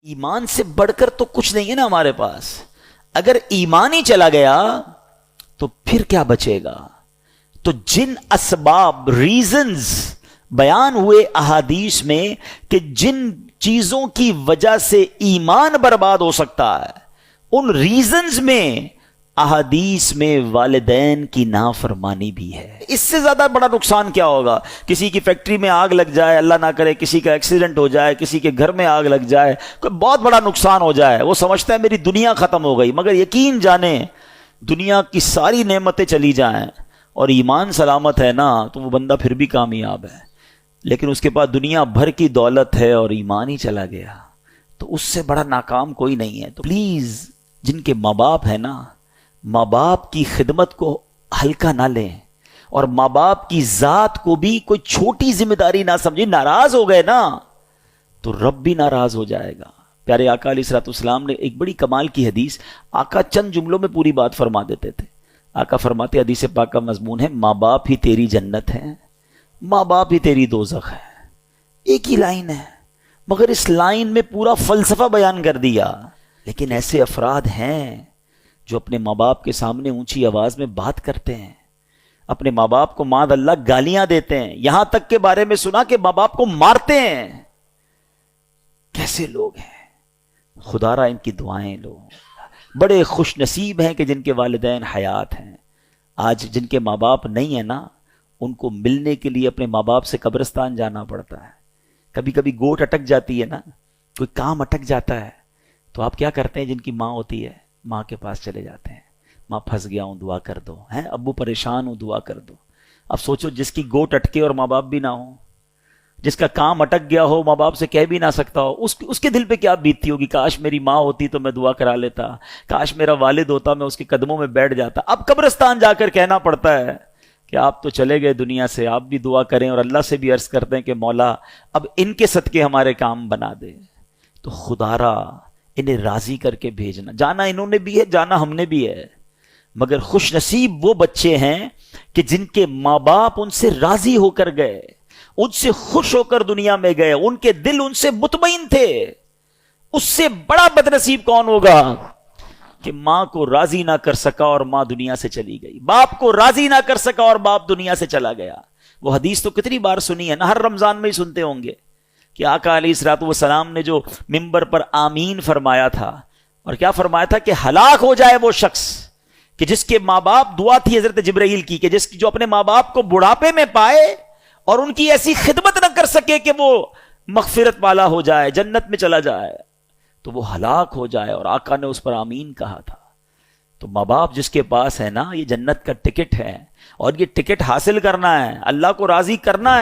ایمان سے بڑھ کر تو کچھ نہیں ہے نا ہمارے پاس. اگر ایمان ہی چلا گیا تو پھر کیا بچے گا؟ تو جن اسباب ریزنز بیان ہوئے احادیث میں کہ جن چیزوں کی وجہ سے ایمان برباد ہو سکتا ہے، ان ریزنز میں احادیث میں والدین کی نافرمانی بھی ہے. اس سے زیادہ بڑا نقصان کیا ہوگا؟ کسی کی فیکٹری میں آگ لگ جائے، اللہ نہ کرے کسی کا ایکسیڈنٹ ہو جائے، کسی کے گھر میں آگ لگ جائے، کوئی بہت بڑا نقصان ہو جائے، وہ سمجھتا ہے میری دنیا ختم ہو گئی. مگر یقین جانیں دنیا کی ساری نعمتیں چلی جائیں اور ایمان سلامت ہے نا تو وہ بندہ پھر بھی کامیاب ہے. لیکن اس کے پاس دنیا بھر کی دولت ہے اور ایمان ہی چلا گیا تو اس سے بڑا ناکام کوئی نہیں ہے. تو پلیز جن کے ماں باپ ہیں نا، ماں باپ کی خدمت کو ہلکا نہ لیں اور ماں باپ کی ذات کو بھی کوئی چھوٹی ذمہ داری نہ سمجھیں. ناراض ہو گئے نا تو رب بھی ناراض ہو جائے گا. پیارے آقا علیہ الصلوۃ والسلام نے ایک بڑی کمال کی حدیث، آقا چند جملوں میں پوری بات فرما دیتے تھے. آقا فرماتے، حدیث پاک کا مضمون ہے، ماں باپ ہی تیری جنت ہے، ماں باپ ہی تیری دوزخ ہے. ایک ہی لائن ہے مگر اس لائن میں پورا فلسفہ بیان کر دیا. لیکن ایسے افراد ہیں جو اپنے ماں باپ کے سامنے اونچی آواز میں بات کرتے ہیں، اپنے ماں باپ کو معاذ اللہ گالیاں دیتے ہیں، یہاں تک کے بارے میں سنا کہ ماں باپ کو مارتے ہیں. کیسے لوگ ہیں؟ خدا را ان کی دعائیں لو. بڑے خوش نصیب ہیں کہ جن کے والدین حیات ہیں. آج جن کے ماں باپ نہیں ہیں نا، ان کو ملنے کے لیے اپنے ماں باپ سے قبرستان جانا پڑتا ہے. کبھی کبھی گوٹ اٹک جاتی ہے نا، کوئی کام اٹک جاتا ہے تو آپ کیا کرتے ہیں؟ جن کی ماں ہوتی ہے ماں کے پاس چلے جاتے ہیں، ماں پھنس گیا ہوں دعا کر دو، ہیں ابو پریشان ہوں دعا کر دو. اب سوچو جس کی گوٹ اٹکے اور ماں باپ بھی نہ ہو، جس کا کام اٹک گیا ہو، ماں باپ سے کہہ بھی نہ سکتا ہو، اس کے دل پہ کیا بیتتی ہوگی؟ کاش میری ماں ہوتی تو میں دعا کرا لیتا، کاش میرا والد ہوتا میں اس کے قدموں میں بیٹھ جاتا. اب قبرستان جا کر کہنا پڑتا ہے کہ آپ تو چلے گئے دنیا سے، آپ بھی دعا کریں اور اللہ سے بھی عرض کرتے ہیں کہ مولا اب ان کے صدقے ہمارے کام بنا دے. تو خدا را انہیں راضی کر کے بھیجنا. جانا انہوں نے بھی ہے، جانا ہم نے بھی ہے، مگر خوش نصیب وہ بچے ہیں کہ جن کے ماں باپ ان سے راضی ہو کر گئے، ان سے خوش ہو کر دنیا میں گئے، ان کے دل ان سے مطمئن تھے. اس سے بڑا بد نصیب کون ہوگا کہ ماں کو راضی نہ کر سکا اور ماں دنیا سے چلی گئی، باپ کو راضی نہ کر سکا اور باپ دنیا سے چلا گیا. وہ حدیث تو کتنی بار سنی ہے نا، ہر رمضان میں ہی سنتے ہوں گے کہ آقا علیہ الصلوۃ والسلام نے جو منبر پر آمین فرمایا تھا، اور کیا فرمایا تھا کہ ہلاک ہو جائے وہ شخص کہ جس کے ماں باپ، دعا تھی حضرت جبرائیل کی کہ جو اپنے ماں باپ کو بڑھاپے میں پائے اور ان کی ایسی خدمت نہ کر سکے کہ وہ مغفرت والا ہو جائے، جنت میں چلا جائے، تو وہ ہلاک ہو جائے. اور آقا نے اس پر آمین کہا تھا. تو ماں باپ جس کے پاس ہے نا، یہ جنت کا ٹکٹ ہے، اور یہ ٹکٹ حاصل کرنا ہے، اللہ کو راضی کرنا ہے.